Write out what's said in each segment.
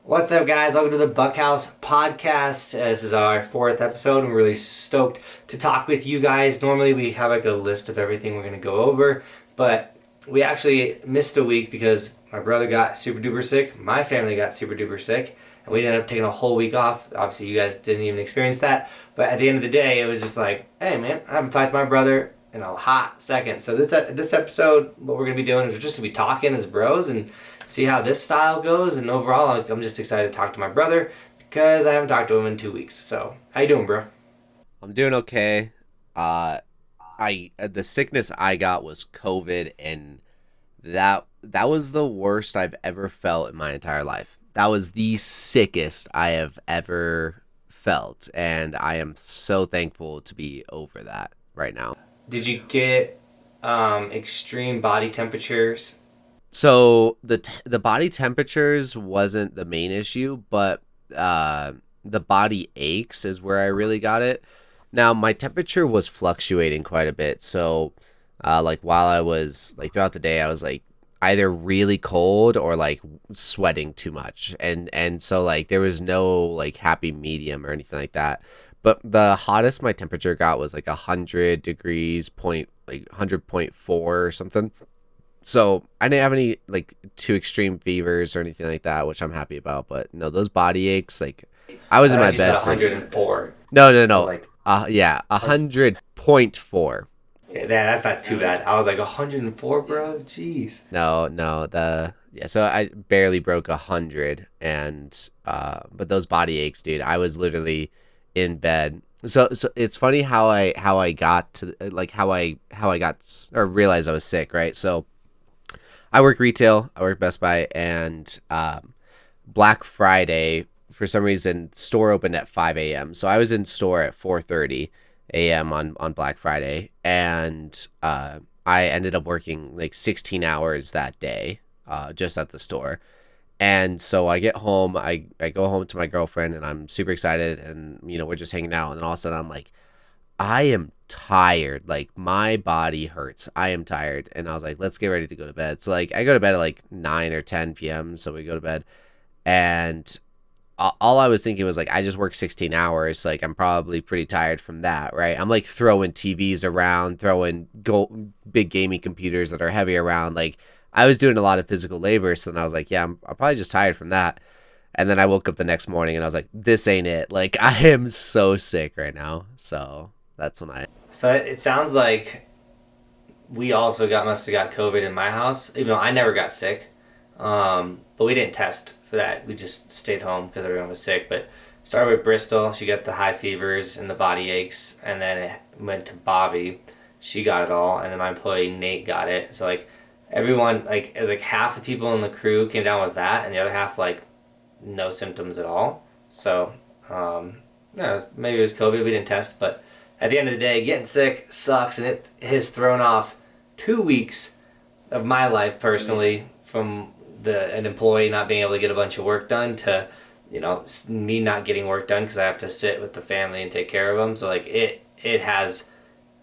What's up, guys? Welcome to the Buckhouse Podcast. This is our 4th episode, and we're really stoked to talk with you guys. Normally, we have like a list of everything we're going to go over, but we actually missed a week because my brother got super duper sick, my family got super duper sick, and we ended up taking a whole week off. Obviously, you guys didn't even experience that, but at the end of the day, it was just like, hey man, I haven't talked to my brother in a hot second. So this episode, what we're going to be doing is we're just going to be talking as bros and see how this style goes. And overall, I'm just excited to talk to my brother because I haven't talked to him in 2 weeks. So how you doing, bro? I'm doing okay. The sickness I got was COVID, and that was the worst I've ever felt in my entire life. That was the sickest I have ever felt, and I am so thankful to be over that right now. Did you get extreme body temperatures? So the body temperatures wasn't the main issue, but the body aches is where I really got it. Now my temperature was fluctuating quite a bit, so like while I was like throughout the day, I was like either really cold or like sweating too much, and so like there was no like happy medium or anything like that. But the hottest my temperature got was like 100 degrees point, like 100.4 or something. So I didn't have any like too extreme fevers or anything like that, which I'm happy about. But no, those body aches, like I was in my bed. 104. No. Like, Yeah, 100.4. yeah, that's not too bad. I was like 104, bro. Jeez. No, so I barely broke 100, and but those body aches, dude, I was literally in bed. So it's funny how I got to like how I got or realized I was sick, right? So I work retail, I work Best Buy, and Black Friday, for some reason, store opened at 5 a.m. So I was in store at 4:30 a.m. on Black Friday, and I ended up working like 16 hours that day just at the store. And so I get home, I go home to my girlfriend, and I'm super excited, and we're just hanging out, and then all of a sudden I'm like, I am tired, like my body hurts, I am tired. And I was like, let's get ready to go to bed. So like I go to bed at like 9 or 10 p.m. So we go to bed, and all I was thinking was like, I just worked 16 hours, like I'm probably pretty tired from that, right? I'm like throwing TVs around, throwing big gaming computers that are heavy around, like I was doing a lot of physical labor. So then I was like, yeah, I'm probably just tired from that. And then I woke up the next morning and I was like, this ain't it. Like I am so sick right now. So that's when So it sounds like we also must have got COVID in my house, even though I never got sick. But we didn't test for that. We just stayed home because everyone was sick. But started with Bristol. She got the high fevers and the body aches. And then it went to Bobby. She got it all. And then my employee Nate got it. So like everyone, like it was like half the people in the crew came down with that. And the other half like no symptoms at all. So maybe it was COVID. We didn't test. But at the end of the day, getting sick sucks. And it has thrown off 2 weeks of my life personally, from an employee not being able to get a bunch of work done to me not getting work done because I have to sit with the family and take care of them. So like it has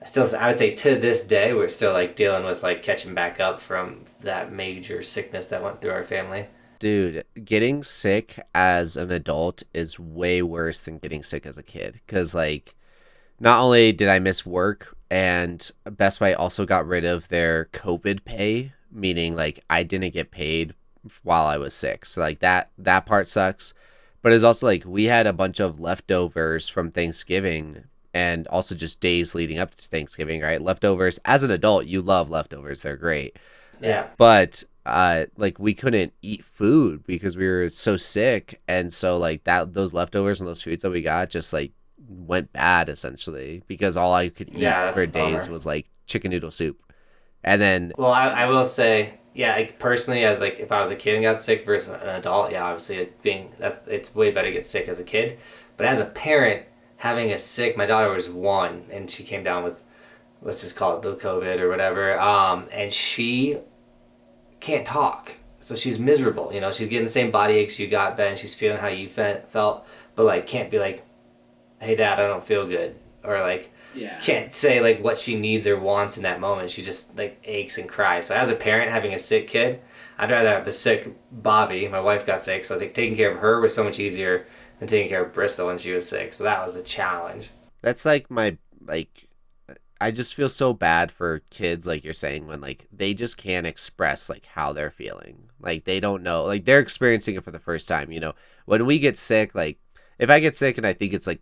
still, I would say to this day we're still like dealing with like catching back up from that major sickness that went through our family. Dude, getting sick as an adult is way worse than getting sick as a kid, because like not only did I miss work, and Best Buy also got rid of their COVID pay, meaning like I didn't get paid while I was sick. So like that part sucks. But it's also like we had a bunch of leftovers from Thanksgiving, and also just days leading up to Thanksgiving, right? Leftovers, as an adult, you love leftovers. They're great. Yeah. But like we couldn't eat food because we were so sick, and so like those leftovers and those foods that we got just like went bad essentially, because all I could eat for days was like chicken noodle soup. And then well, I will say, yeah, like personally, as like if I was a kid and got sick versus an adult, yeah, obviously it's way better to get sick as a kid. But as a parent, having a sick, my daughter was 1 and she came down with, let's just call it the COVID or whatever, and she can't talk, so she's miserable. She's getting the same body aches you got, Ben. She's feeling how you felt, but like can't be like, hey dad, I don't feel good, or like can't say like what she needs or wants in that moment. She just like aches and cries. So as a parent having a sick kid, I'd rather have the sick Bobby. My wife got sick, so I think taking care of her was so much easier than taking care of Bristol when she was sick. So that was a challenge. That's like my like I just feel so bad for kids, like you're saying, when like they just can't express like how they're feeling. Like they don't know, like they're experiencing it for the first time. When we get sick, like if I get sick and I think it's like,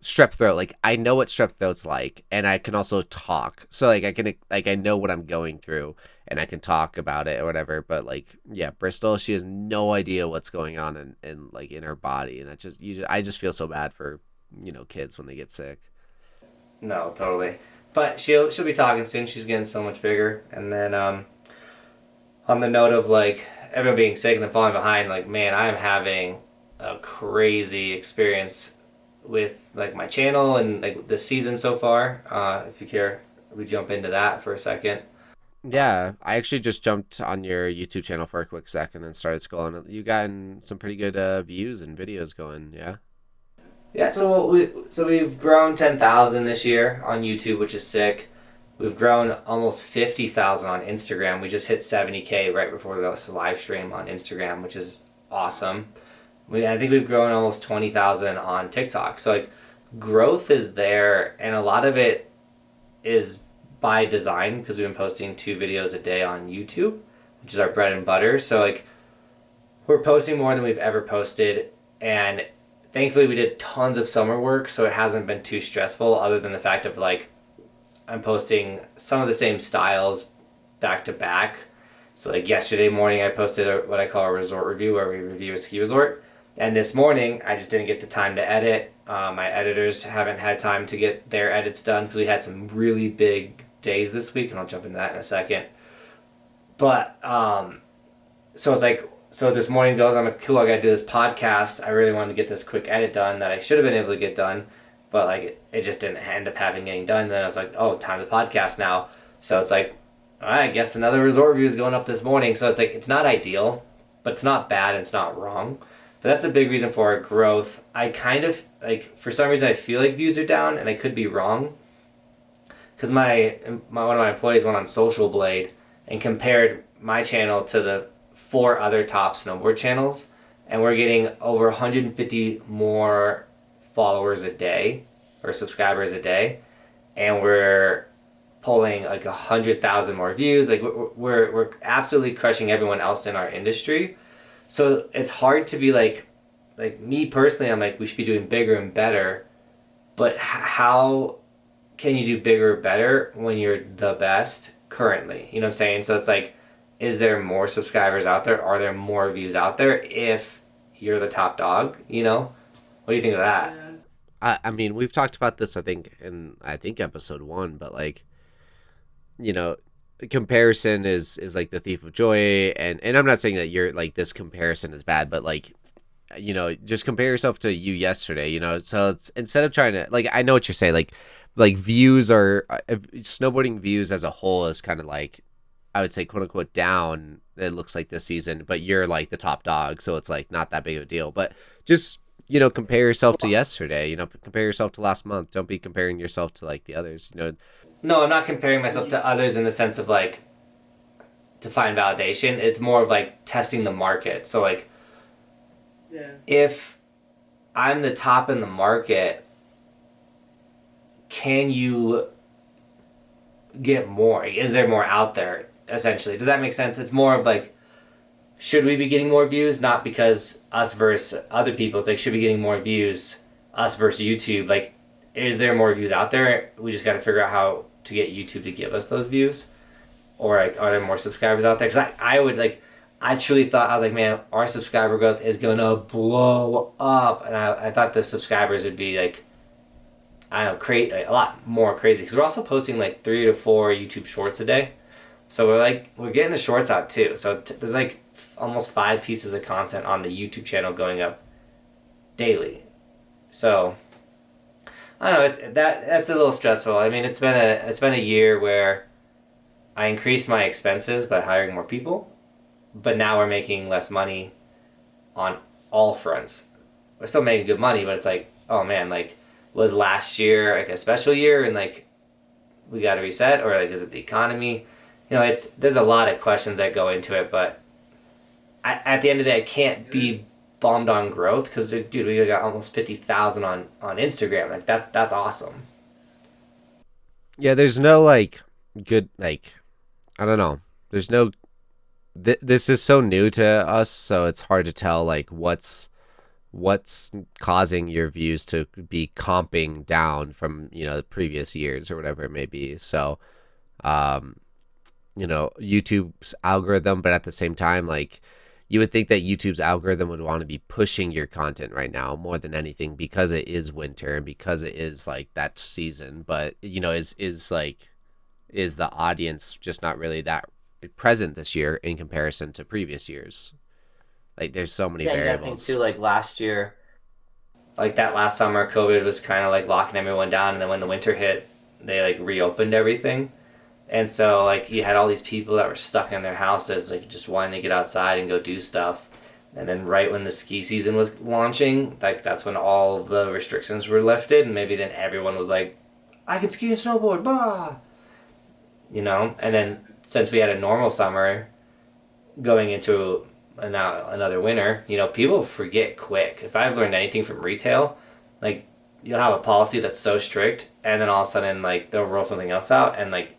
strep throat, like I know what strep throat's like, and I can also talk. So like I know what I'm going through, and I can talk about it or whatever. But like, yeah, Bristol, she has no idea what's going on in like in her body, and I just feel so bad for kids when they get sick. No, totally. But she'll be talking soon. She's getting so much bigger. And then on the note of like everyone being sick and then falling behind, like man, I'm having a crazy experience with like my channel and like this season so far. If you care, we jump into that for a second. Yeah, I actually just jumped on your YouTube channel for a quick second and started scrolling. You gotten some pretty good views and videos going, yeah? Yeah, so we've grown 10,000 this year on YouTube, which is sick. We've grown almost 50,000 on Instagram. We just hit 70K right before this live stream on Instagram, which is awesome. I think we've grown almost 20,000 on TikTok. So like growth is there, and a lot of it is by design because we've been posting 2 videos a day on YouTube, which is our bread and butter. So like we're posting more than we've ever posted, and thankfully we did tons of summer work, so it hasn't been too stressful other than the fact of like I'm posting some of the same styles back to back. So like yesterday morning I posted what I call a resort review where we review a ski resort. And this morning I just didn't get the time to edit. My editors haven't had time to get their edits done because we had some really big days this week, and I'll jump into that in a second. But so it's like, so this morning goes, I'm like, cool, I gotta do this podcast. I really wanted to get this quick edit done that I should have been able to get done, but like it just didn't end up getting done. And then I was like, oh, time to podcast now. So it's like, all right, I guess another resort review is going up this morning. So it's like, it's not ideal, but it's not bad and it's not wrong. But that's a big reason for our growth. I kind of, like, for some reason I feel like views are down, and I could be wrong. Because one of my employees went on Social Blade and compared my channel to the 4 other top snowboard channels, and we're getting over 150 more followers a day, or subscribers a day, and we're pulling like 100,000 more views. Like we're absolutely crushing everyone else in our industry. So it's hard to be like me personally, I'm like, we should be doing bigger and better, but how can you do bigger or better when you're the best currently? You know what I'm saying? So it's like, is there more subscribers out there? Are there more views out there if you're the top dog? What do you think of that? I mean, we've talked about this, I think episode 1, but like, comparison is like the thief of joy, and I'm not saying that you're like this comparison is bad, but like, just compare yourself to you yesterday, so it's instead of trying to, like, I know what you're saying, like views are snowboarding views as a whole is kind of like, I would say, quote unquote, down, it looks like this season, but you're like the top dog, so it's like not that big of a deal. But just compare yourself to yesterday, compare yourself to last month. Don't be comparing yourself to like the others. No, I'm not comparing myself to others in the sense of like to find validation. It's more of like testing the market. So like, yeah, if I'm the top in the market, can you get more? Is there more out there? Essentially, does that make sense? It's more of like, should we be getting more views? Not because us versus other people. It's like, should we be getting more views, us versus YouTube? Like, is there more views out there? We just got to figure out how to get YouTube to give us those views. Or like, are there more subscribers out there? Because I truly thought, I was like, man, our subscriber growth is gonna blow up, and I thought the subscribers would be like, I don't know, a lot more crazy, because we're also posting like 3 to 4 YouTube shorts a day. So we're getting the shorts out too. So there's like almost 5 pieces of content on the YouTube channel going up daily. So I don't know, that's a little stressful. I mean, it's been a year where I increased my expenses by hiring more people, but now we're making less money on all fronts. We're still making good money, but it's like, oh man, like, was last year like a special year and like we got to reset, or like is it the economy? it's there's a lot of questions that go into it, but at the end of the day, I can't be bummed on growth because, dude, we got almost 50,000 on Instagram. Like that's awesome. Yeah, there's no like good like I don't know. There's no this is so new to us, so it's hard to tell like what's causing your views to be comping down from the previous years or whatever it may be. So um YouTube's algorithm, but at the same time, like you would think that YouTube's algorithm would want to be pushing your content right now more than anything because it is winter and because it is like that season. But is the audience just not really that present this year in comparison to previous years? Like there's so many Yeah, you gotta think variables. too. Like last year, like that last summer, COVID was kind of like locking everyone down, and then when the winter hit, they like reopened everything. And so like you had all these people that were stuck in their houses, like just wanting to get outside and go do stuff. And then right when the ski season was launching, like that's when all of the restrictions were lifted, and maybe then everyone was like, I can ski and snowboard, bah, And then since we had a normal summer going into now another winter, people forget quick. If I've learned anything from retail, like you'll have a policy that's so strict, and then all of a sudden like they'll roll something else out, and like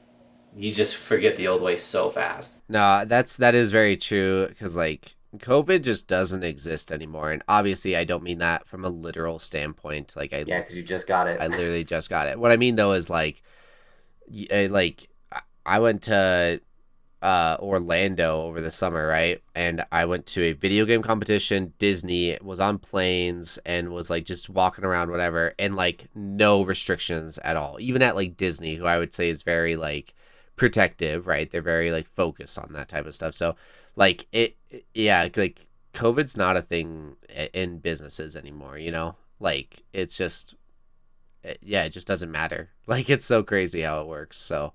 you just forget the old way so fast. No, that is very true because like COVID just doesn't exist anymore, and obviously I don't mean that from a literal standpoint. Like Yeah, because you just got it. I literally just got it. What I mean though is like I went to Orlando over the summer, right? And I went to a video game competition. Disney was on planes and was like just walking around, whatever, and like no restrictions at all. Even at like Disney, who I would say is very like protective, right? They're very like focused on that type of stuff. So like yeah, like COVID's not a thing in businesses anymore. Like it's just yeah, it just doesn't matter. Like it's so crazy how it works. So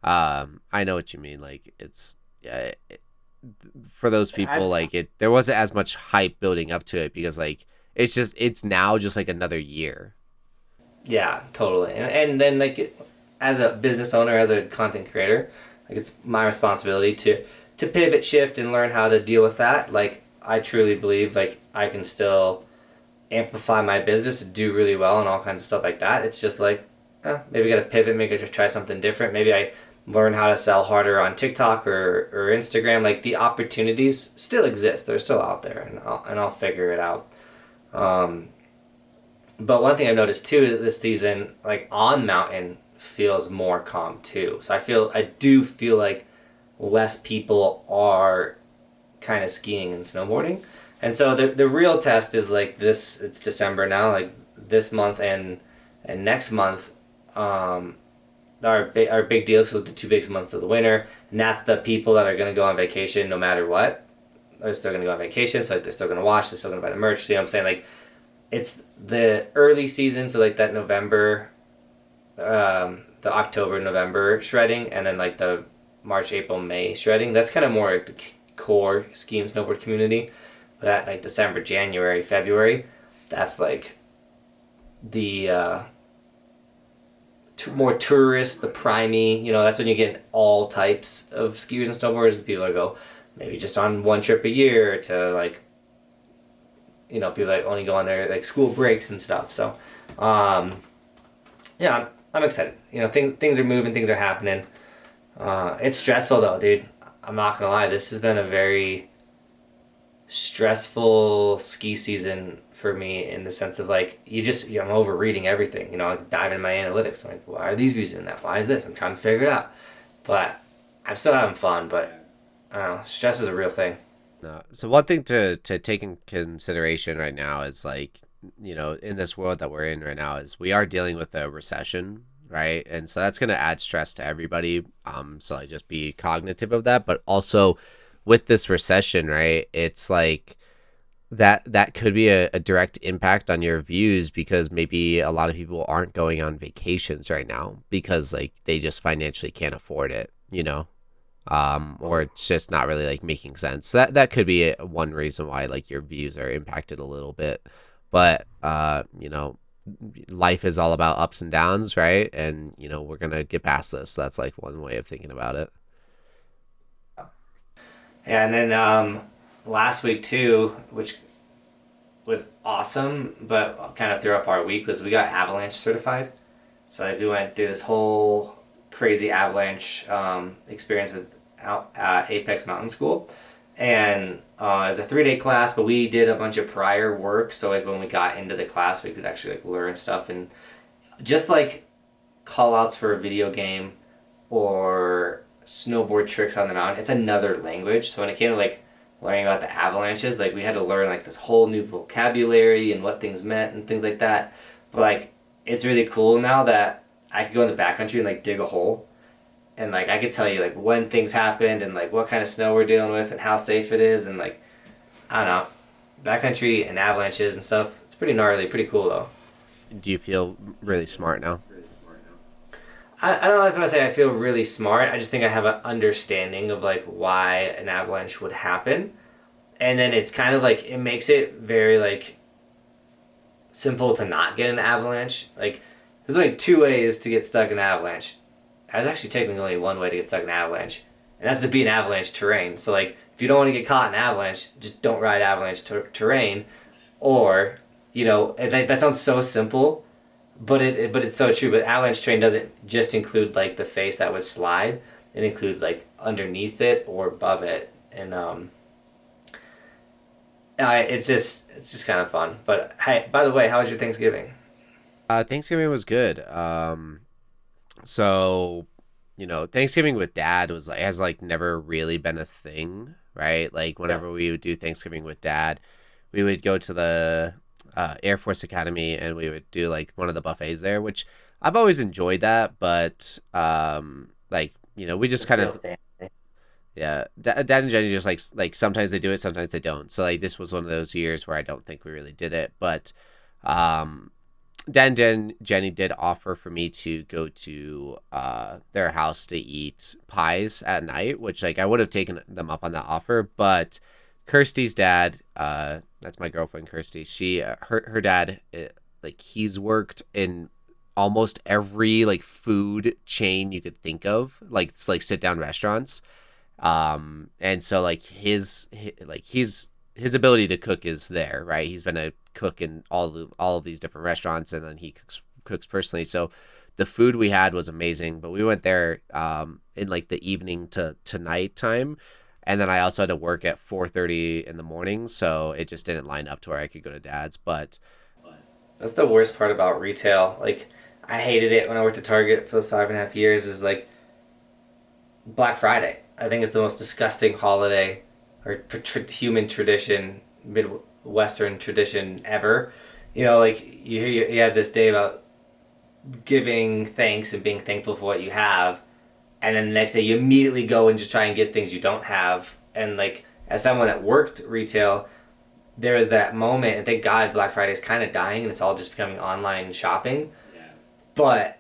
I know what you mean. Like it's yeah, for those people, like there wasn't as much hype building up to it because like it's now just like another year. Yeah, totally. And then like as a business owner, as a content creator, like it's my responsibility to pivot, shift, and learn how to deal with that. Like I truly believe like I can still amplify my business and do really well and all kinds of stuff like that. It's just like maybe I got to pivot, maybe I got to try something different. Maybe I learn how to sell harder on TikTok or Instagram. Like the opportunities still exist; they're still out there, and I'll figure it out. Um, but one thing I've noticed too this season, like on mountain, feels more calm too. So I do feel like less people are kind of skiing and snowboarding. And so the real test is like this. It's December now. Like this month and next month, our big deals are the two biggest months of the winter, and that's the people that are gonna go on vacation no matter what. They're still gonna go on vacation, so like they're still gonna watch. They're still gonna buy the merch. You know what I'm saying? Like it's the early season, so like that November, the October November shredding, and then like the March April May shredding. That's kind of more like the core ski and snowboard community. That like December, January, February, that's like the more tourist, the primey. That's when you get all types of skiers and snowboarders. The people that go maybe just on one trip a year to like people that only go on their like school breaks and stuff. So yeah, I'm excited. Things are moving, things are happening. It's stressful though, dude. I'm not gonna lie. This has been a very stressful ski season for me in the sense of like I'm over reading everything. I'm diving in my analytics. I'm like, why are these views in that? Why is this? I'm trying to figure it out. But I'm still having fun. But I don't know, stress is a real thing. No. So one thing to take in consideration right now is like in this world that we're in right now is we are dealing with a recession, right? And so that's going to add stress to everybody. So like just be cognitive of that, but also with this recession, right? It's like that could be a direct impact on your views because maybe a lot of people aren't going on vacations right now because like they just financially can't afford it, or it's just not really like making sense. So that could be one reason why like your views are impacted a little bit. But life is all about ups and downs, right? And we're gonna get past this. So that's like one way of thinking about it. Yeah, and then last week too, which was awesome, but kind of threw up our week, was we got avalanche certified. So like, we went through this whole crazy avalanche experience with Apex Mountain School, and it was a 3 day class, but we did a bunch of prior work. So like when we got into the class, we could actually like learn stuff and just like call outs for a video game or snowboard tricks on the mountain. It's another language. So when it came to like learning about the avalanches, like we had to learn like this whole new vocabulary and what things meant and things like that. But like it's really cool now that I could go in the backcountry and like dig a hole and like I could tell you like when things happened and like what kind of snow we're dealing with and how safe it is and like I don't know, backcountry and avalanches and stuff. It's pretty gnarly, pretty cool though. Do you feel really smart now? I don't know if I say I feel really smart. I just think I have an understanding of like why an avalanche would happen, and then it's kind of like it makes it very like simple to not get an avalanche. Like there's only two ways to get stuck in an avalanche. There's actually technically only one way to get stuck in an avalanche, and that's to be in avalanche terrain. So like if you don't want to get caught in avalanche, just don't ride avalanche terrain, or that sounds so simple, but it's so true. But avalanche terrain doesn't just include like the face that would slide. It includes like underneath it or above it, and it's just kind of fun. But hey, by the way, how was your Thanksgiving? Thanksgiving was good. So, Thanksgiving with dad was like has like never really been a thing, right? Like Yeah. whenever we would do Thanksgiving with dad, we would go to the Air Force Academy and we would do like one of the buffets there, which I've always enjoyed that, but like we just It's kind real of family. yeah, dad and Jenny just like sometimes they do it, sometimes they don't. So like this was one of those years where I don't think we really did it, but um Dan and Jenny did offer for me to go to their house to eat pies at night, which like I would have taken them up on that offer, but Kirsty's dad, that's my girlfriend Kirsty. She her dad, like he's worked in almost every like food chain you could think of, like it's like sit down restaurants. And so like his ability to cook is there, right? He's been a cook in all of these different restaurants, and then he cooks personally. So the food we had was amazing, but we went there in like the evening to night time, and then I also had to work at 4:30 in the morning, so it just didn't line up to where I could go to dad's. But That's the worst part about retail. Like, I hated it when I worked at Target for those 5.5 years. Is like Black Friday. I think it's the most disgusting holiday or human tradition, Midwestern tradition ever. Like you have this day about giving thanks and being thankful for what you have, and then the next day you immediately go and just try and get things you don't have. And like as someone that worked retail, there was that moment, and thank God Black Friday is kind of dying, and it's all just becoming online shopping. But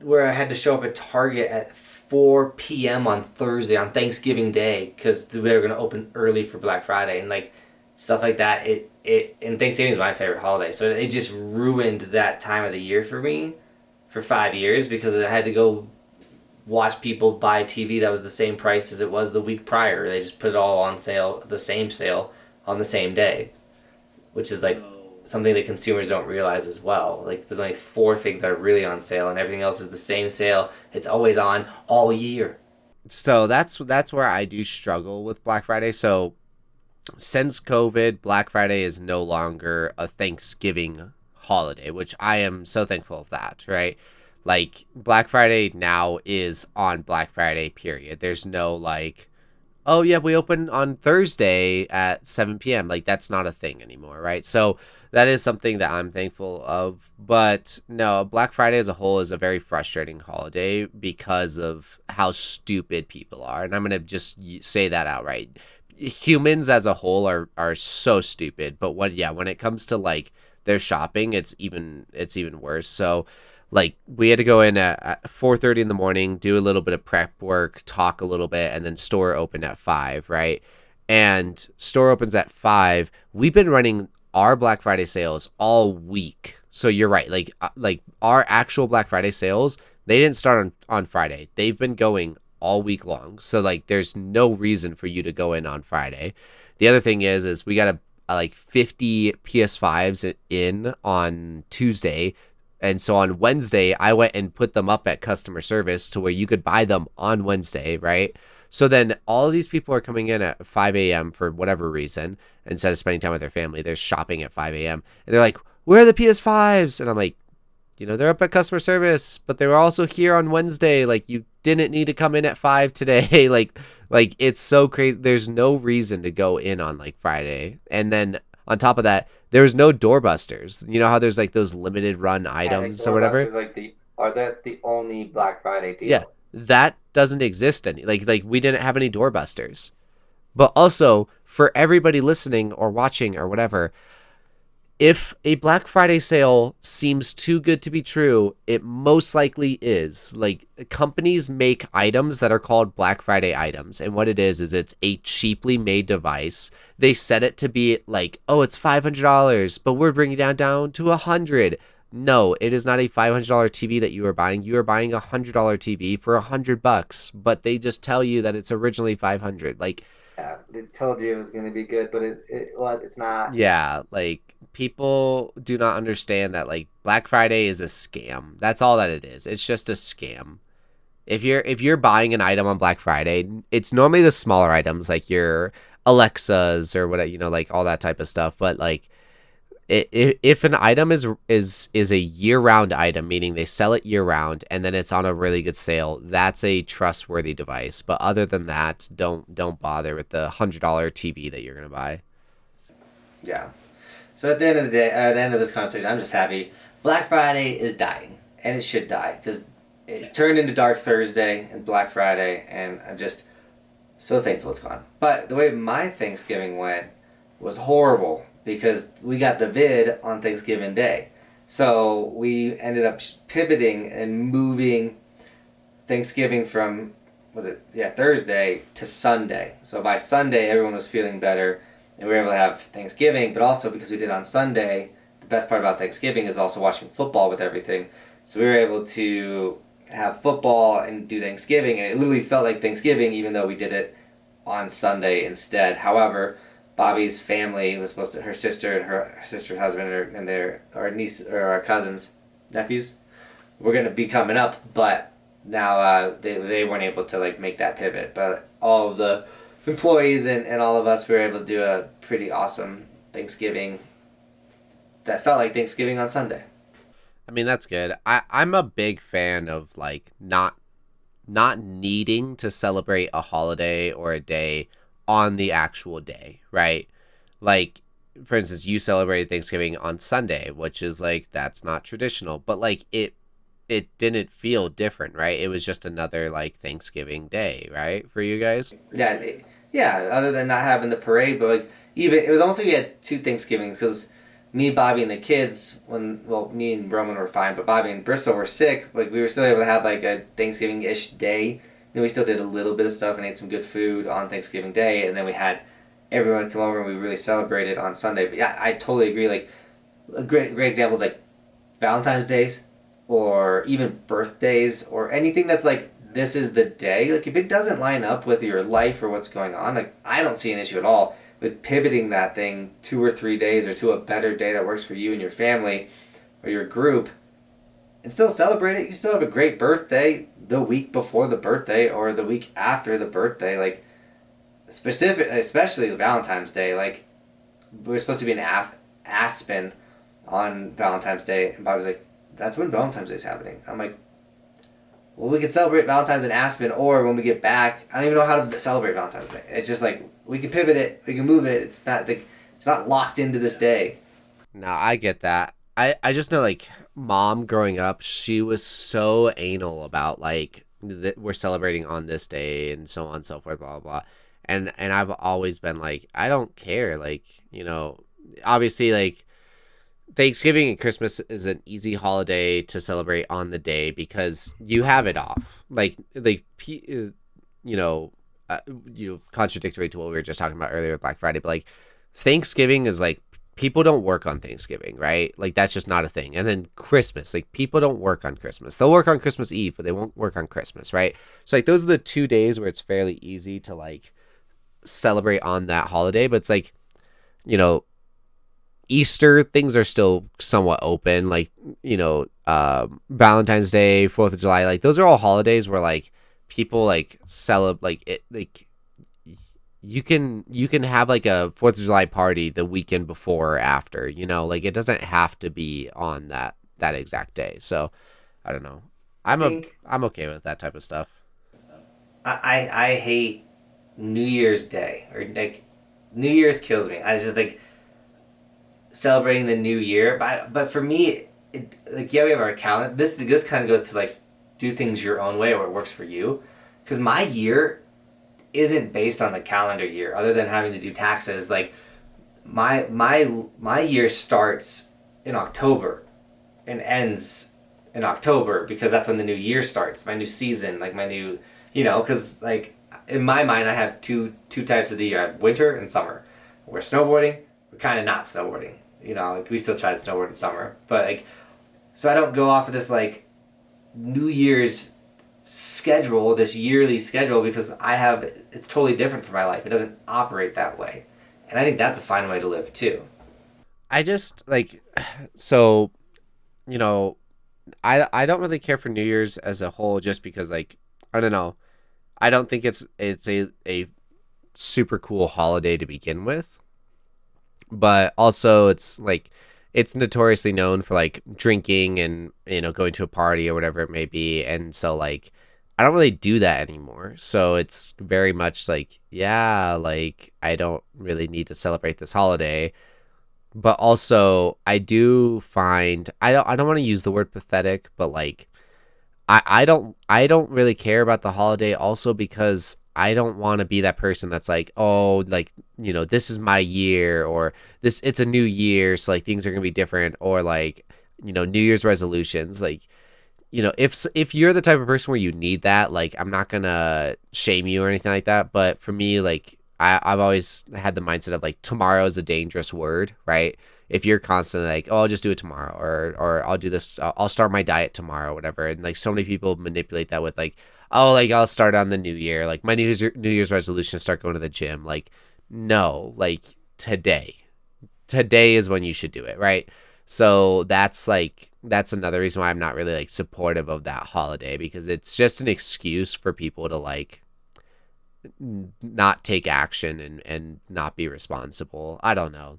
where I had to show up at Target at 4 p.m. on Thursday on Thanksgiving Day because they were going to open early for Black Friday and like stuff like that. And Thanksgiving is my favorite holiday, so it just ruined that time of the year for me for 5 years because I had to go watch people buy TV that was the same price as it was the week prior. They just put it all on sale, the same sale on the same day, which is like something that consumers don't realize as well. Like there's only four things that are really on sale, and everything else is the same sale. It's always on all year. so that's where I do struggle with Black Friday. So since COVID, Black Friday is no longer a Thanksgiving holiday, which I am so thankful of that, right? Like Black Friday now is on Black Friday, period. There's no like, oh yeah, we open on Thursday at 7 p.m. Like that's not a thing anymore, right? So that is something that I'm thankful of. But no, Black Friday as a whole is a very frustrating holiday because of how stupid people are. And I'm going to just say that outright. Humans as a whole are so stupid, but when it comes to like their shopping, it's even worse. So like we had to go in at 4:30 in the morning, do a little bit of prep work, talk a little bit, and then store open at 5, right? And store opens at 5. We've been running our Black Friday sales all week. So you're right. Like our actual Black Friday sales, they didn't start on Friday. They've been going all week long. So like there's no reason for you to go in on Friday. The other thing is we got like 50 PS5s in on Tuesday. And so on Wednesday, I went and put them up at customer service to where you could buy them on Wednesday, right? So then all of these people are coming in at 5 a.m. for whatever reason. Instead of spending time with their family, they're shopping at 5 a.m. And they're like, where are the PS5s? And I'm like, they're up at customer service, but they were also here on Wednesday. Like, you didn't need to come in at 5 today. like it's so crazy. There's no reason to go in on like Friday. And then on top of that, there's no doorbusters. You know how there's like those limited run items or whatever? That's the only Black Friday deal. Yeah, that doesn't exist any. Like we didn't have any doorbusters. But also, for everybody listening or watching or whatever, if a Black Friday sale seems too good to be true, it most likely is. Like, companies make items that are called Black Friday items. And what it is it's a cheaply made device. They set it to be like, oh, it's $500, but we're bringing it down to $100. No, it is not a $500 TV that you are buying. You are buying a $100 TV for $100, but they just tell you that it's originally $500. Like, yeah, it told you it was going to be good, but it's not. Yeah, like, people do not understand that like Black Friday is a scam. That's all that it is. It's just a scam. If you're buying an item on Black Friday, it's normally the smaller items like your Alexas or whatever, like all that type of stuff. But like, if an item is a year-round item, meaning they sell it year-round and then it's on a really good sale, that's a trustworthy device. But other than that, don't bother with the $100 TV that you're gonna buy. Yeah. So at the end of the day, at the end of this conversation, I'm just happy. Black Friday is dying, and it should die, because it turned into Dark Thursday and Black Friday, and I'm just so thankful it's gone. But the way my Thanksgiving went was horrible, because we got the vid on Thanksgiving Day. So we ended up pivoting and moving Thanksgiving from, Thursday to Sunday. So by Sunday, everyone was feeling better. And we were able to have Thanksgiving, but also because we did on Sunday, the best part about Thanksgiving is also watching football with everything. So we were able to have football and do Thanksgiving, and it literally felt like Thanksgiving even though we did it on Sunday instead. However, Bobby's family was supposed to, her sister and her sister's husband and our niece or our cousins, nephews, were going to be coming up, but now they weren't able to like make that pivot. But all of the employees and all of us were able to do a pretty awesome Thanksgiving that felt like Thanksgiving on Sunday. I mean, that's good. I'm a big fan of like not needing to celebrate a holiday or a day on the actual day, right? Like, for instance, you celebrated Thanksgiving on Sunday, which is like, that's not traditional, but like it didn't feel different, right? It was just another like Thanksgiving day, right, for you guys? Yeah, other than not having the parade, but like even it was almost like we had two Thanksgivings, because me, Bobby, and the kids, me and Roman were fine, but Bobby and Bristol were sick. Like, we were still able to have like a Thanksgiving-ish day. Then we still did a little bit of stuff and ate some good food on Thanksgiving Day, and then we had everyone come over and we really celebrated on Sunday. But yeah, I totally agree. Like, a great example is like Valentine's Days, or even birthdays, or anything that's like, this is the day. Like, if it doesn't line up with your life or what's going on, like, I don't see an issue at all with pivoting that thing 2 or 3 days or to a better day that works for you and your family or your group, and still celebrate it. You still have a great birthday the week before the birthday or the week after the birthday. Like, especially Valentine's Day. Like, we were supposed to be in Aspen on Valentine's Day, and Bob was like, that's when Valentine's Day is happening. I'm like, well, we could celebrate Valentine's in Aspen, or when we get back, I don't even know how to celebrate Valentine's Day. It's just like, we can pivot it, we can move it. It's not locked into this day. No, I get that. I just know, like, Mom growing up, she was so anal about like we're celebrating on this day and so on and so forth, blah blah blah. And I've always been like, I don't care. Like, obviously, like, Thanksgiving and Christmas is an easy holiday to celebrate on the day because you have it off. Contradictory to what we were just talking about earlier with Black Friday, but like, Thanksgiving is like people don't work on Thanksgiving, right? Like that's just not a thing. And then Christmas, like people don't work on Christmas. They'll work on Christmas Eve, but they won't work on Christmas, right? So like those are the 2 days where it's fairly easy to like celebrate on that holiday. But it's like, you know, Easter, things are still somewhat open. Like, you know, Valentine's Day, 4th of July, like those are all holidays where like people like celebrate, like it, like you can have like a 4th of July party the weekend before or after, you know, like it doesn't have to be on that exact day. So I don't know. I'm okay with that type of stuff. I hate New Year's Day, or like New Year's kills me. I just like celebrating the new year, but for me, like yeah, we have our calendar. This kind of goes to like do things your own way or it works for you, because my year isn't based on the calendar year other than having to do taxes. Like my year starts in October and ends in October because that's when the new year starts, my new season, like my new, you know, because like in my mind I have two types of the year. I have winter and summer. We're snowboarding, we're kind of not snowboarding, you know, like we still try to snowboard in summer, but like, so I don't go off of this like New Year's schedule, this yearly schedule, because it's totally different for my life. It doesn't operate that way. And I think that's a fine way to live too. I just like, so, you know, I don't really care for New Year's as a whole, just because like, I don't know. I don't think it's a super cool holiday to begin with, but also it's like, it's notoriously known for like drinking and, you know, going to a party or whatever it may be. And so like, I don't really do that anymore. So it's very much like, yeah, like I don't really need to celebrate this holiday. But also I do find, I don't want to use the word pathetic, but like I don't really care about the holiday also because I don't want to be that person that's like, oh, like, you know, this is my year, or it's a new year, so like things are going to be different, or like, you know, New Year's resolutions. Like, you know, if you're the type of person where you need that, like I'm not going to shame you or anything like that, but for me, like I've always had the mindset of like tomorrow is a dangerous word, right? If you're constantly like, oh, I'll just do it tomorrow, or I'll do this, I'll start my diet tomorrow, whatever. And like so many people manipulate that with like, oh, like I'll start on the new year, like my New Year's resolution is start going to the gym. Like, no, like today is when you should do it, right? So that's another reason why I'm not really like supportive of that holiday, because it's just an excuse for people to like not take action and not be responsible. I don't know.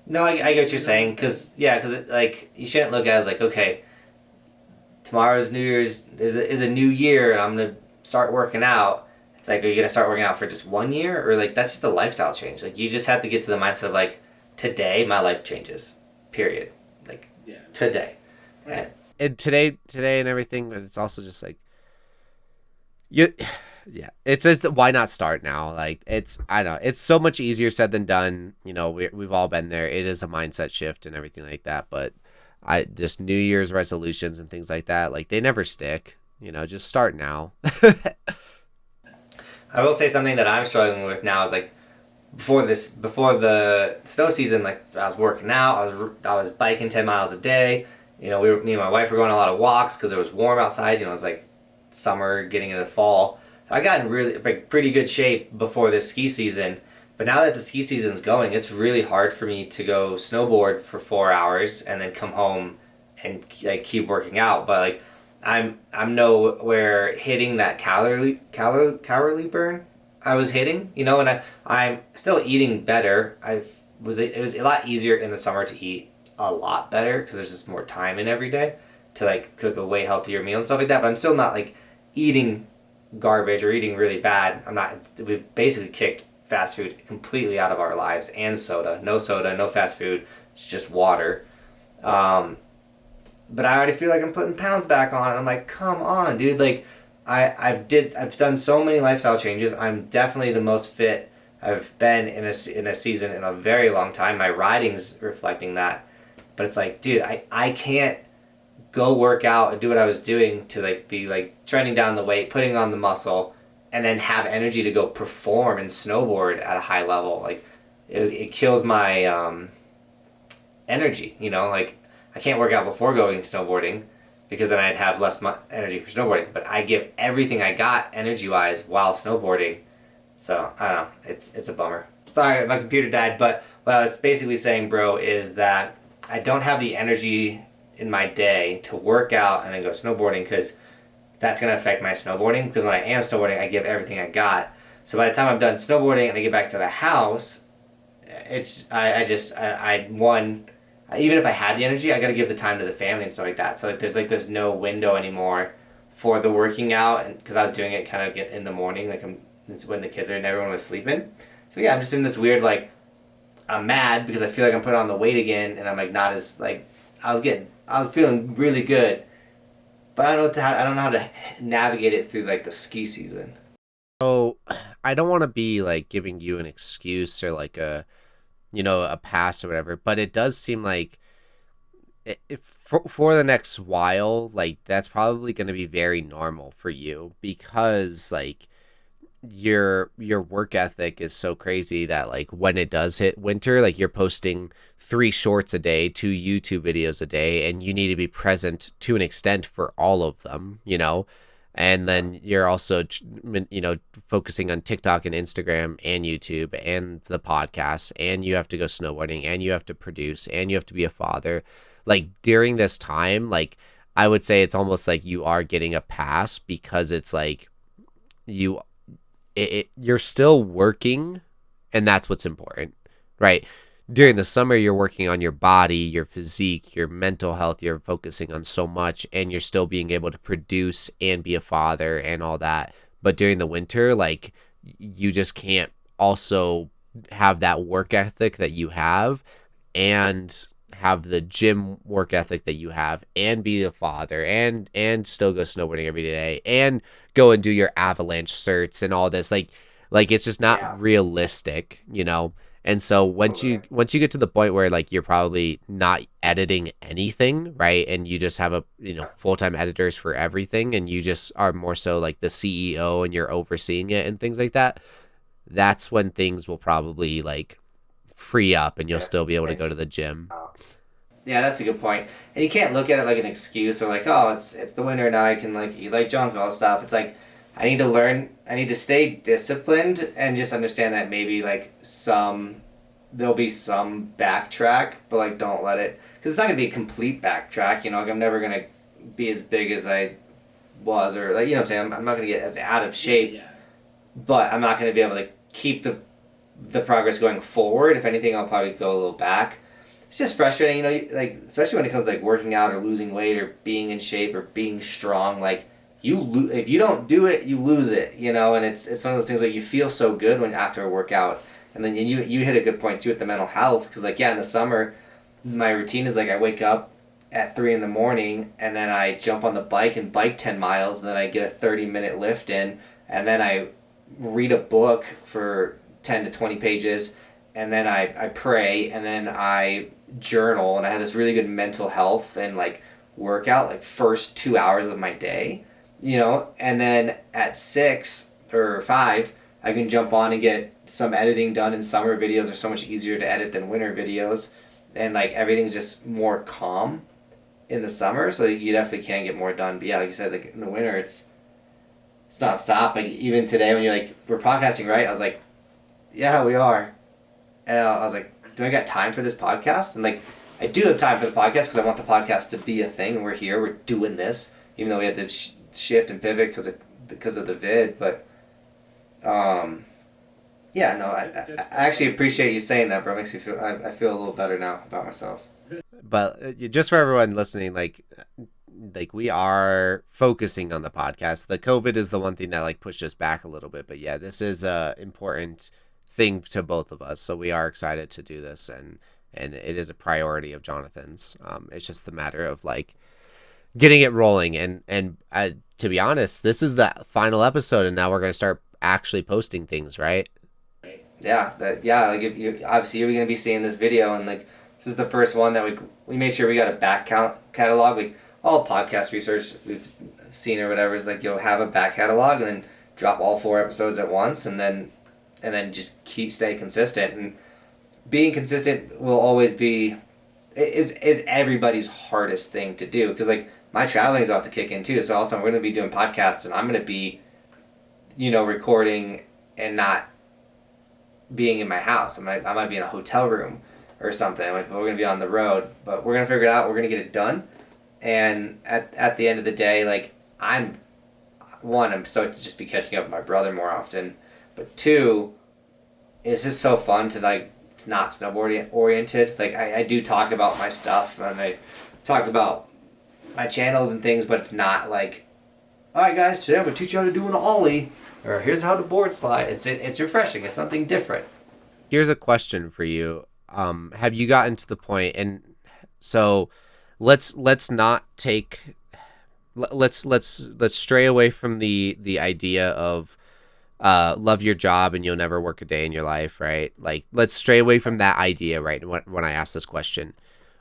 No, I get what you're saying, because like you shouldn't look at it as like, okay, tomorrow's New Year's is a new year and I'm gonna start working out. It's like, are you gonna start working out for just 1 year, or like that's just a lifestyle change? Like you just have to get to the mindset of like, today my life changes, period. Like today, right. And today and everything, but it's also just like you. Yeah, it's why not start now? Like I don't know, it's so much easier said than done. You know, we've all been there. It is a mindset shift and everything like that. But I just New Year's resolutions and things like that, like they never stick. You know, just start now. I will say something that I'm struggling with now is like before the snow season, like I was working out, I was biking 10 miles a day. You know, me and my wife were going on a lot of walks because it was warm outside. You know, it was like summer getting into fall. I got in really like pretty good shape before this ski season, but now that the ski season's going, it's really hard for me to go snowboard for 4 hours and then come home and like keep working out. But like I'm nowhere hitting that calorie burn I was hitting, you know, and I'm still eating better. It was a lot easier in the summer to eat a lot better because there's just more time in every day to like cook a way healthier meal and stuff like that. But I'm still not like eating garbage or eating really bad. We've basically kicked fast food completely out of our lives, and soda, no fast food. It's just water. But I already feel like I'm putting pounds back on. And I'm like, come on, dude. Like, I've done so many lifestyle changes. I'm definitely the most fit I've been in a season in a very long time. My riding's reflecting that. But it's like, dude, I can't go work out and do what I was doing to like be like trending down the weight, putting on the muscle, and then have energy to go perform and snowboard at a high level. Like it kills my energy, like I can't work out before going snowboarding because then I'd have less energy for snowboarding, but I give everything I got energy wise while snowboarding. So I don't know, it's a bummer. Sorry, my computer died, but what I was basically saying, bro, is that I don't have the energy in my day to work out and then go snowboarding because that's going to affect my snowboarding, because when I am snowboarding, I give everything I got. So by the time I'm done snowboarding and I get back to the house, even if I had the energy, I got to give the time to the family and stuff like that. So there's no window anymore for the working out, and because I was doing it kind of in the morning, it's when the kids and everyone was sleeping. So yeah, I'm just in this weird, I'm mad because I feel like I'm putting on the weight again, and I'm not as I was feeling really good, but I don't know how to navigate it through the ski season. So I don't want to be giving you an excuse or a pass or whatever, but it does seem like for the next while, that's probably going to be very normal for you, because your work ethic is so crazy that when it does hit winter, you're posting 3 shorts a day, 2 YouTube videos a day, and you need to be present to an extent for all of them, and then you're also focusing on TikTok and Instagram and YouTube and the podcast, and you have to go snowboarding, and you have to produce, and you have to be a father. During this time, I would say it's almost like you are getting a pass, because it's you're still working, and that's what's important, right? During the summer, you're working on your body, your physique, your mental health. You're focusing on so much, and you're still being able to produce and be a father and all that. But during the winter, you just can't also have that work ethic that you have, and have the gym work ethic that you have, and be a father, and still go snowboarding every day, and go and do your avalanche certs and all this. It's just not realistic, And so once you get to the point where you're probably not editing anything, right, and you just have full-time editors for everything, and you just are more so the CEO, and you're overseeing it and things like that, that's when things will probably free up, and you'll still be able to go to the gym. Yeah, that's a good point. And you can't look at it like an excuse, or oh, it's the winter now, I can eat junk, all stuff. It's I need to stay disciplined, and just understand that maybe there'll be some backtrack, but don't let it, because it's not gonna be a complete backtrack. I'm never gonna be as big as I was, or what I'm saying. I'm not gonna get as out of shape, but I'm not gonna be able to keep the progress going forward. If anything, I'll probably go a little back. It's just frustrating, especially when it comes to working out or losing weight or being in shape or being strong. If you don't do it, you lose it, and it's one of those things where you feel so good after a workout. And then you hit a good point too with the mental health, because in the summer, my routine is I wake up at 3 a.m, and then I jump on the bike and bike 10 miles, and then I get a 30-minute lift in, and then I read a book for 10 to 20 pages, and then I pray, and then I journal, and I have this really good mental health and workout first 2 hours of my day, and then at 6 or 5 I can jump on and get some editing done. And summer videos are so much easier to edit than winter videos, and everything's just more calm in the summer, so you definitely can get more done. But yeah, like you said, in the winter it's not stop. Even today when you're we're podcasting, right? I was yeah, we are. And I was do I got time for this podcast? And I do have time for the podcast, because I want the podcast to be a thing, and we're here, we're doing this, even though we had to shift and pivot because of the vid. But yeah, no, I actually appreciate you saying that, bro. It makes me feel, I feel a little better now about myself. But just for everyone listening, we are focusing on the podcast. The COVID is the one thing that pushed us back a little bit, but yeah, this is a important thing to both of us, so we are excited to do this, and it is a priority of Johnathan's. It's just the matter of getting it rolling, and to be honest, this is the final episode, and now we're going to start actually posting things, right? Yeah, if you obviously you're going to be seeing this video, and this is the first one that we made sure we got a back catalog. All podcast research we've seen or whatever is you'll have a back catalog, and then drop all 4 episodes at once, and then just stay consistent. And being consistent will always be is everybody's hardest thing to do, because like my traveling is about to kick in too. So also I'm going to be doing podcasts, and I'm going to be, recording and not being in my house. I might be in a hotel room or something. Like, we're going to be on the road, but we're going to figure it out. We're going to get it done. And at the end of the day, like, I'm stoked to just be catching up with my brother more often. But two, it's just so fun to, like, it's not snowboarding oriented. Like, I do talk about my stuff, and I talk about my channels and things, but it's not like, all right, guys, today I'm going to teach you how to do an ollie, or here's how to board slide. It's refreshing. It's something different. Here's a question for you. Have you gotten to the point, and so let's not take, let's stray away from the idea of love your job and you'll never work a day in your life, right? Like, let's stray away from that idea, right? When I ask this question,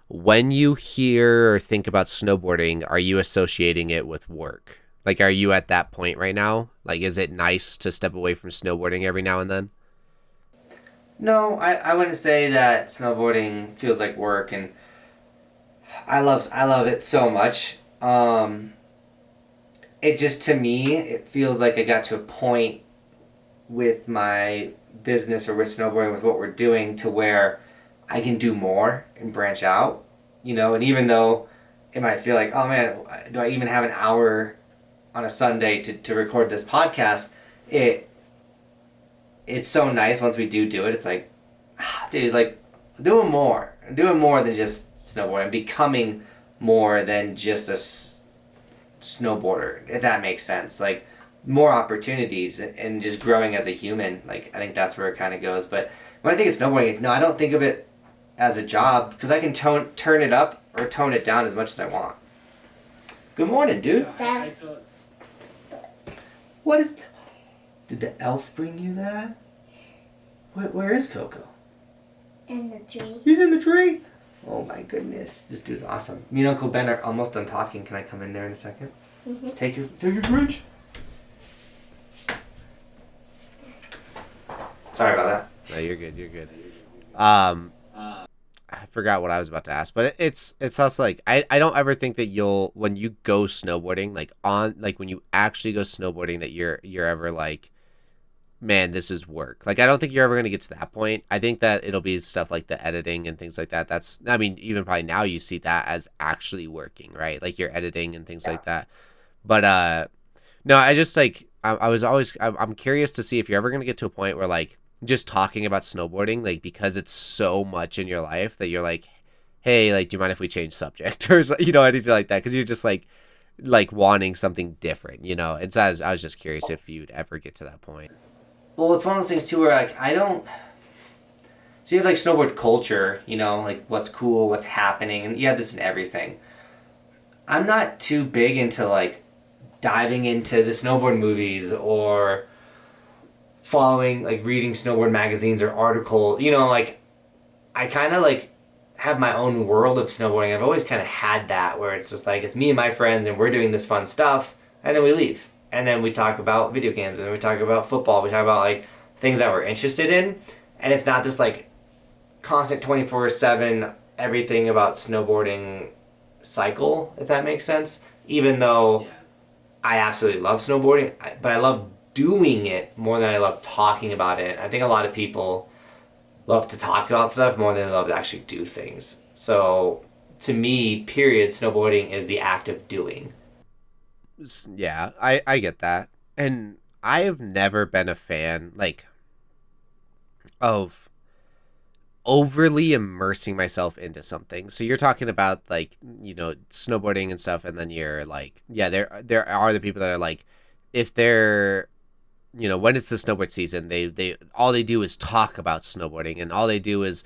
when you hear or think about snowboarding, are you associating it with work? Like, are you at that point right now? Like, is it nice to step away from snowboarding every now and then? No, I wouldn't say that snowboarding feels like work, and I love it so much. It just, to me, it feels like I got to a point with my business or with snowboarding, with what we're doing, to where I can do more and branch out, and even though it might feel like, oh man, do I even have an hour on a Sunday to record this podcast? It's so nice once we do it. It's like, dude, like, doing more than just snowboarding, becoming more than just a snowboarder, if that makes sense. Like, more opportunities and just growing as a human. Like, I think that's where it kind of goes. But when I think of snowboarding, no, I don't think of it as a job, because I can turn it up or tone it down as much as I want. Good morning, dude. What is... Did the elf bring you that? Where is Coco? In the tree. He's in the tree? Oh my goodness. This dude's awesome. Me and Uncle Ben are almost done talking. Can I come in there in a second? Mm-hmm. Take your Grinch. Sorry about that. No, you're good. I forgot what I was about to ask, but it's also like, I don't ever think that when you go snowboarding, when you actually go snowboarding, that you're ever like, man, this is work. Like, I don't think you're ever going to get to that point. I think that it'll be stuff like the editing and things like that. Even probably now you see that as actually working, right? Like, you're editing and things like that. But, no, I just, like, I'm curious to see if you're ever going to get to a point where, like, just talking about snowboarding, like, because it's so much in your life that you're like, hey, like, do you mind if we change subject? Or, anything like that. Because you're just, like wanting something different, And so I was just curious if you'd ever get to that point. Well, it's one of those things, too, where, like, I don't... So you have, like, snowboard culture, like, what's cool, what's happening, and you have this in everything. I'm not too big into, like, diving into the snowboard movies or following, like, reading snowboard magazines or article. Like, I kind of, like, have my own world of snowboarding. I've always kind of had that, where it's just, like, it's me and my friends, and we're doing this fun stuff, and then we leave. And then we talk about video games, and then we talk about football. We talk about, like, things that we're interested in. And it's not this, like, constant 24/7 everything about snowboarding cycle, if that makes sense. Even though I absolutely love snowboarding, but I love doing it more than I love talking about it. I think a lot of people love to talk about stuff more than they love to actually do things. So, to me, snowboarding is the act of doing. Yeah, I get that. And I have never been a fan, like, of overly immersing myself into something. So you're talking about, like, snowboarding and stuff, and then you're like, yeah, there are the people that are like, if they're, when it's the snowboard season, they all they do is talk about snowboarding, and all they do is,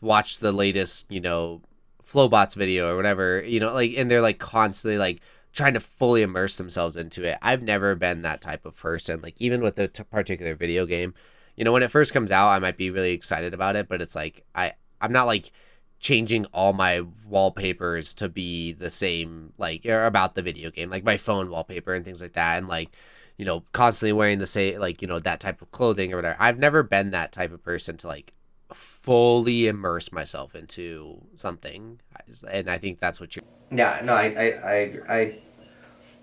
watch the latest, Flowbots video or whatever, like, and they're like constantly like trying to fully immerse themselves into it. I've never been that type of person. Like, even with a particular video game, when it first comes out, I might be really excited about it, but it's like, I'm not like changing all my wallpapers to be the same, like, or about the video game, like my phone wallpaper and things like that. And like, constantly wearing the same, like, that type of clothing or whatever. I've never been that type of person to like fully immerse myself into something, and I think that's what you're. Yeah, no, I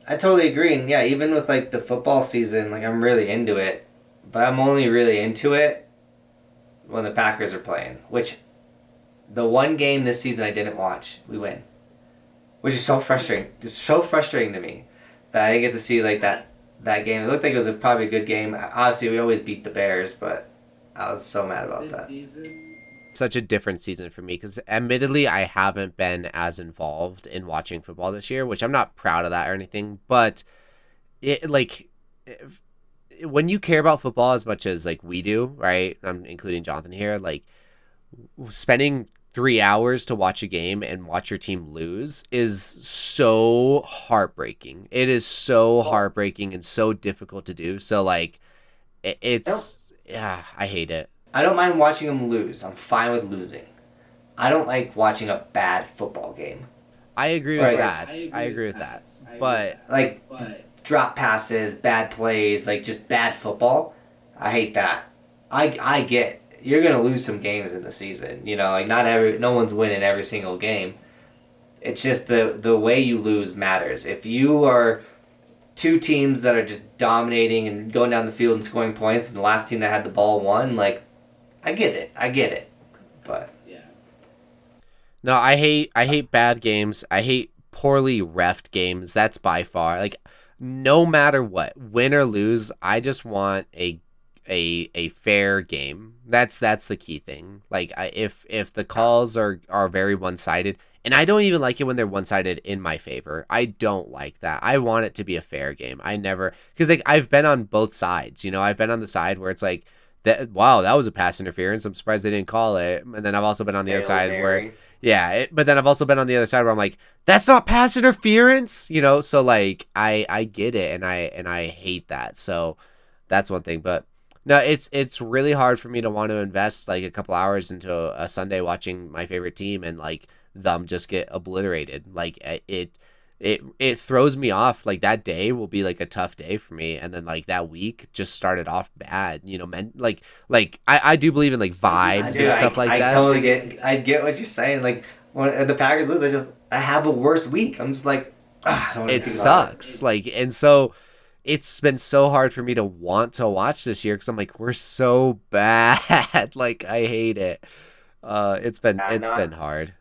totally agree. And yeah, even with like the football season, like I'm really into it, but I'm only really into it when the Packers are playing. Which, the one game this season I didn't watch, we win, which is so frustrating. Just so frustrating to me that I didn't get to see like that game. It looked like it was probably a good game. Obviously, we always beat the Bears, but I was so mad about that. Such a different season for me because admittedly I haven't been as involved in watching football this year, which I'm not proud of that or anything, but when you care about football as much as like we do, right? I'm including Johnathan here, like spending 3 hours to watch a game and watch your team lose is so heartbreaking. It is so heartbreaking and so difficult to do. So like yeah, I hate it. I don't mind watching them lose. I'm fine with losing. I don't like watching a bad football game. I agree with that. I agree with that. But like drop passes, bad plays, like just bad football. I hate that. I get you're gonna lose some games in the season. You know, like no one's winning every single game. It's just the way you lose matters. If you are two teams that are just dominating and going down the field and scoring points, and the last team that had the ball won, like I get it. But yeah. No, I hate bad games. I hate poorly reffed games. That's by far like no matter what, win or lose, I just want a fair game. That's the key thing. Like if the calls are very one-sided, and I don't even like it when they're one-sided in my favor. I don't like that. I want it to be a fair game. I never, because like I've been on both sides. You know, I've been on the side where it's like that. Wow, that was a pass interference. I'm surprised they didn't call it. And then I've also been on the other side where, yeah. But then I've also been on the other side where I'm like, that's not pass interference. You know, so like I get it, and I hate that. So that's one thing, but. No, it's really hard for me to want to invest like a couple hours into a Sunday watching my favorite team and like them just get obliterated. Like it throws me off. Like that day will be like a tough day for me, and then like that week just started off bad. You know, like I do believe in like vibes and stuff like that. I get what you're saying. Like when the Packers lose, I have a worse week. I'm just like, I don't want to it sucks. Like, and so. It's been so hard for me to want to watch this year because I'm like, we're so bad. Like, I hate it. It's been hard.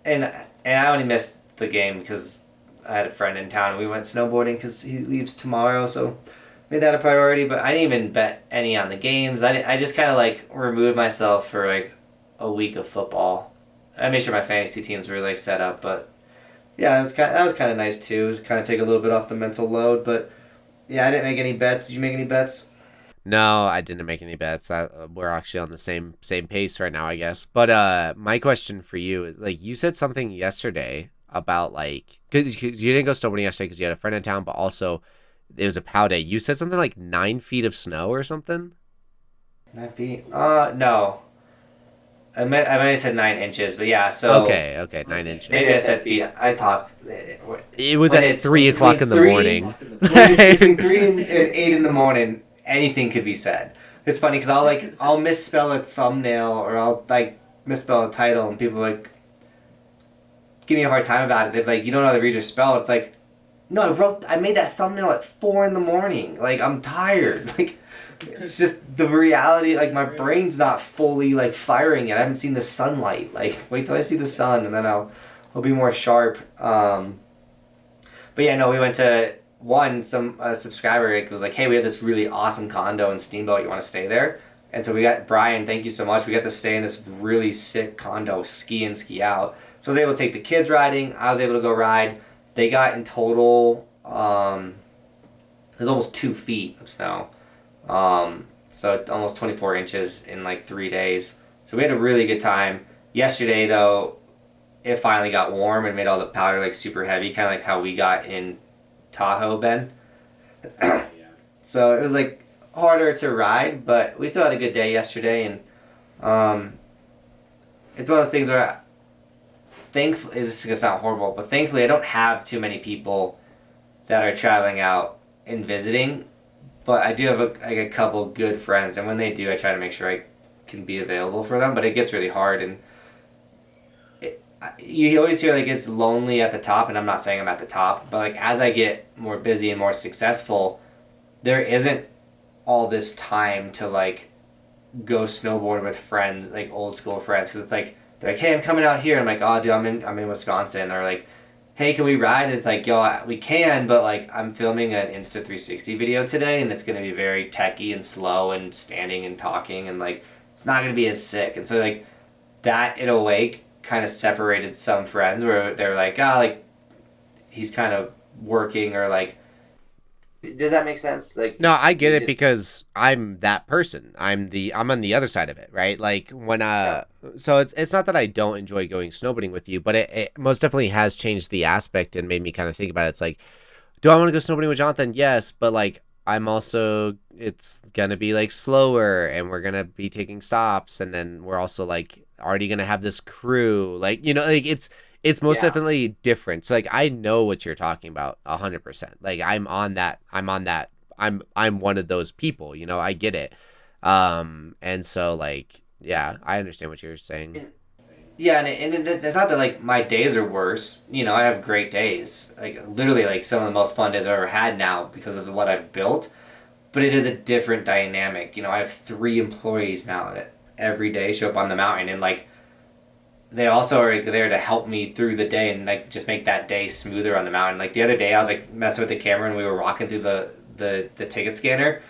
And I only missed the game because I had a friend in town and we went snowboarding because he leaves tomorrow, so made that a priority. But I didn't even bet any on the games. I just kind of like removed myself for like a week of football. I made sure my fantasy teams were like set up, but. Yeah, that was kind of nice too. Kind of take a little bit off the mental load, but yeah, I didn't make any bets. Did you make any bets? No, I didn't make any bets. We're actually on the same pace right now, I guess. But my question for you, like you said something yesterday about like because you didn't go snowboarding yesterday because you had a friend in town, but also it was a POW day. You said something like 9 feet of snow or something. 9 feet? No. I might have said 9 inches, but yeah, so... Okay, 9 inches. Maybe I said feet. I talk... It was at 3 o'clock in the morning. Between 3 and 8 in the morning, anything could be said. It's funny, because I'll misspell a thumbnail, or I'll, like, misspell a title, and people, like, give me a hard time about it. They're like, you don't know how to read or spell. It's like, no, I made that thumbnail at 4 in the morning. Like, I'm tired. Like... It's just the reality, like my brain's not fully like firing yet. I haven't seen the sunlight. Like wait till I see the sun and then I'll be more sharp. But yeah, no, we went to some subscriber was like, hey, we have this really awesome condo in Steamboat. You want to stay there? And so we got Brian. Thank you so much. We got to stay in this really sick condo, ski in, ski out. So I was able to take the kids riding. I was able to go ride. They got in total. There's almost 2 feet of snow. So almost 24 inches in like 3 days. So we had a really good time. Yesterday though, it finally got warm and made all the powder like super heavy, kind of like how we got in Tahoe, Ben. Yeah. So it was like harder to ride, but we still had a good day yesterday. And it's one of those things where this is gonna sound horrible, but thankfully I don't have too many people that are traveling out and visiting. But I do have a couple good friends, and when they do, I try to make sure I can be available for them, but it gets really hard. And you always hear like it's lonely at the top, and I'm not saying I'm at the top, but like as I get more busy and more successful, there isn't all this time to like go snowboard with friends, like old school friends, because it's like they're like, hey, I'm coming out here. I'm like, oh, dude, I'm in Wisconsin, or like, hey, can we ride? It's like, yo, we can, but like I'm filming an Insta360 video today, and it's gonna be very techy and slow and standing and talking, and like it's not gonna be as sick. And so like that in a way kind of separated some friends where they're like, like he's kind of working, or like, does that make sense? Like, no, I get it, because I'm that person. I'm on the other side of it, right? Like when so it's not that I don't enjoy going snowboarding with you, but it most definitely has changed the aspect and made me kind of think about it. It's like, do I want to go snowboarding with Johnathan? Yes, but like I'm also, it's gonna be like slower, and we're gonna be taking stops, and then we're also like already gonna have this crew, like, you know, like it's most definitely different. So like I know what you're talking about 100%. Like I'm one of those people, you know, I get it. And so like, yeah, I understand what you're saying. Yeah, and it's not that like my days are worse. You know, I have great days. Like literally, like some of the most fun days I've ever had now because of what I've built. But it is a different dynamic. You know, I have 3 employees now that every day show up on the mountain, and like they also are there to help me through the day and like just make that day smoother on the mountain. Like the other day, I was like messing with the camera, and we were walking through the ticket scanner,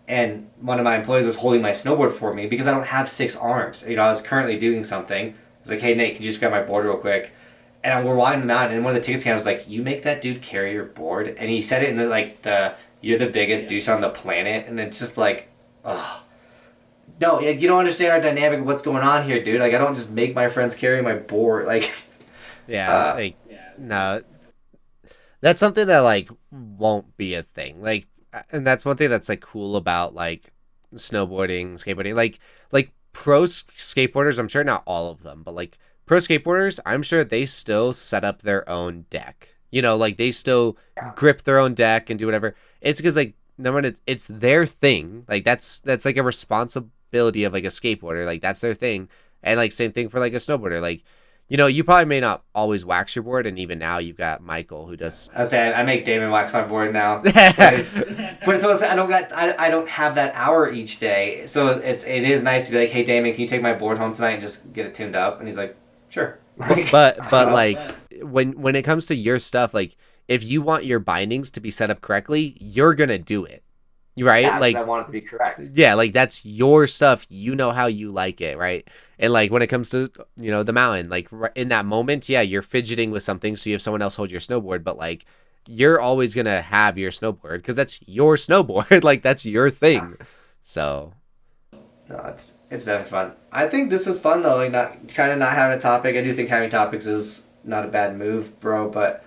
and one of my employees was holding my snowboard for me because I don't have 6 arms. You know, I was currently doing something. I was like, hey, Nate, can you just grab my board real quick? And we're walking the mountain, and one of the ticket scanners was like, you make that dude carry your board? And he said it in the you're the biggest douche on the planet. And it's just like, ugh. No, you don't understand our dynamic of what's going on here, dude. Like, I don't just make my friends carry my board. Like, no. That's something that, like, won't be a thing. Like, and that's one thing that's, like, cool about, like, snowboarding, skateboarding. Like pro skateboarders, I'm sure not all of them, but like pro skateboarders, I'm sure they still set up their own deck. You know, like they still grip their own deck and do whatever. It's because like number one, it's their thing. Like that's like a responsibility of like a skateboarder. Like that's their thing. And like same thing for like a snowboarder. Like, you know, you probably may not always wax your board, and even now you've got Michael who does. I say I make Damon wax my board now, but it's also I don't have that hour each day, so it is nice to be like, hey Damon, can you take my board home tonight and just get it tuned up? And he's like, sure. but like when it comes to your stuff, like if you want your bindings to be set up correctly, you're gonna do it. Right? Yeah, like I want it to be correct. Yeah, like that's your stuff. You know how you like it, right? And like when it comes to, you know, the mountain, like in that moment, yeah, you're fidgeting with something, so you have someone else hold your snowboard, but like you're always gonna have your snowboard because that's your snowboard. Like that's your thing. So no, it's definitely fun. I think this was fun though, like not having a topic. I do think having topics is not a bad move, bro, but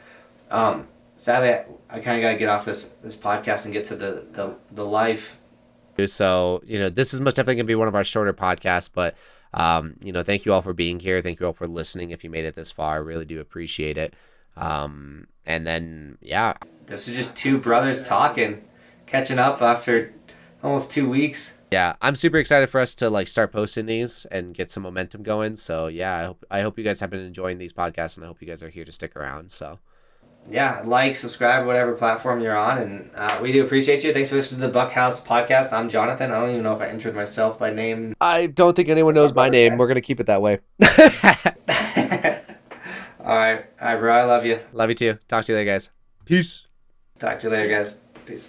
sadly I kind of got to get off this podcast and get to the life. So, you know, this is most definitely going to be one of our shorter podcasts, but, you know, thank you all for being here. Thank you all for listening. If you made it this far, I really do appreciate it. And then, yeah. This was just 2 brothers talking, catching up after almost 2 weeks. Yeah, I'm super excited for us to like start posting these and get some momentum going. So yeah, I hope you guys have been enjoying these podcasts, and I hope you guys are here to stick around. So yeah, like, subscribe, whatever platform you're on, and we do appreciate you. Thanks for listening to the Buckhouse Podcast. I'm Johnathan. I don't even know if I entered myself by name. I don't think anyone knows my name. We're gonna keep it that way. All right, bro. I love you. Love you too. Talk to you later, guys. Peace. Talk to you later, guys. Peace.